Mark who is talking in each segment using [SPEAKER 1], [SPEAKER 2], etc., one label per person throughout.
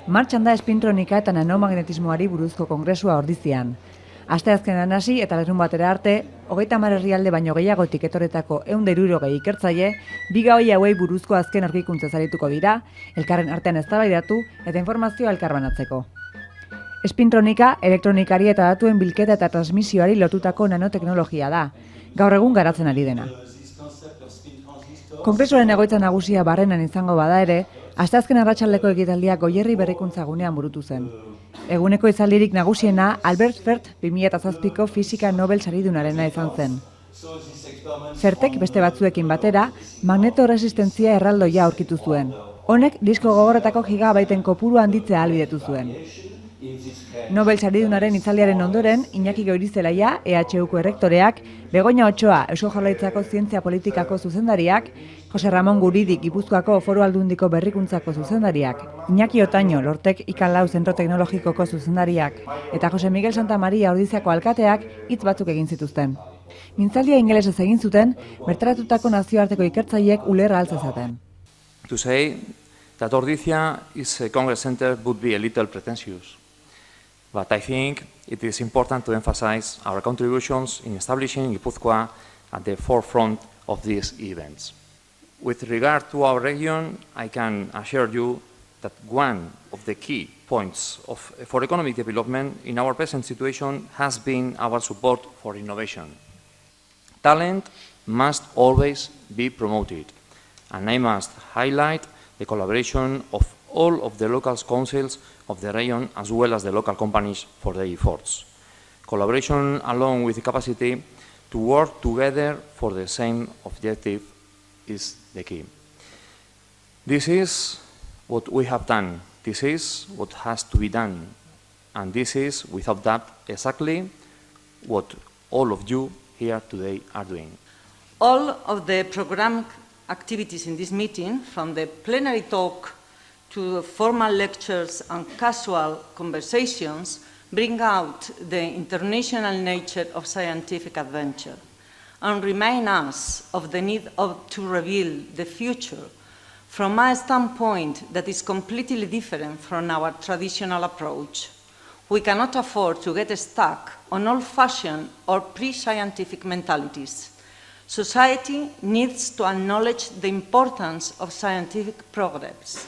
[SPEAKER 1] Martxan da espintronika eta nanomagnetismoari buruzko kongresua Ordizian. Asteazkenean hasi eta larunbatera arte, 30 herrialde baino gehiagotik etorretako 160 ikertzaile, bi gai hauei buruzko azken aurkikuntzez arituko dira, elkarren artean eztabaidatu eta informazioa elkarbanatzeko. Espintronika, elektronikari eta datuen bilketa eta transmisioari lotutako nanoteknologia da, gaur egun garatzen ari dena. Kongresuaren egoitza nagusia Barrenan izango bada ere, asteazken arratsaldeko ekitaldia Goierri berrikuntza gunean burutu zen. Eguneko izaldirik nagusiena Albert Fert 2007ko fisika Nobel saridunarena izan zen. Fertek beste batzuekin batera, magnetoresistenzia erraldoia aurkitu zuen. Honek disko gogorretako gigabaiten kopuru handitzea ahalbidetu zuen. Nobel saridunaren hitzaldiaren ondoren, Iñaki Goirizelaia, EHUko errektoreak, Begoña Otxoa, Eusko Jaurlaritzako Zientzia Politikako zuzendariak, Jose Ramon Guridi, Gipuzkoako Foru Aldundiko Berrikuntzako zuzendariak, Iñaki Otaño, Lortek Ikalau Zentro Teknologikoko zuzendariak, eta Jose Miguel Santamaria Ordiziako alkateak hitz batzuk egin zituzten. Mintzaldia ingelesez egin zuten, bertaratutako nazioarteko ikertzaileek ulerra altzezaten.
[SPEAKER 2] To say that Ordizia is a Congress Center would be a little pretentious. But I think it is important to emphasize our contributions in establishing Gipuzkoa at the forefront of these events. With regard to our region, I can assure you that one of the key points for economic development in our present situation has been our support for innovation. Talent must always be promoted, and I must highlight the collaboration of all of the local councils of the region as well as the local companies for their efforts. Collaboration along with the capacity to work together for the same objective is the key. This is what we have done, this is what has to be done, and this is, without doubt, exactly what all of you here today are doing.
[SPEAKER 3] All of the programmed activities in this meeting, from the plenary talk to formal lectures and casual conversations, bring out the international nature of scientific adventure and remind us of the need to reveal the future from a standpoint that is completely different from our traditional approach. We cannot afford to get stuck on old-fashioned or pre-scientific mentalities. Society needs to acknowledge the importance of scientific progress.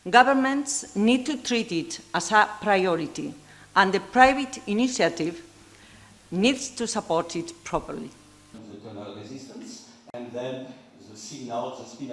[SPEAKER 3] Governments need to treat it as a priority, and the private initiative needs to support it properly.
[SPEAKER 4] The resistance, and then the signal, the spin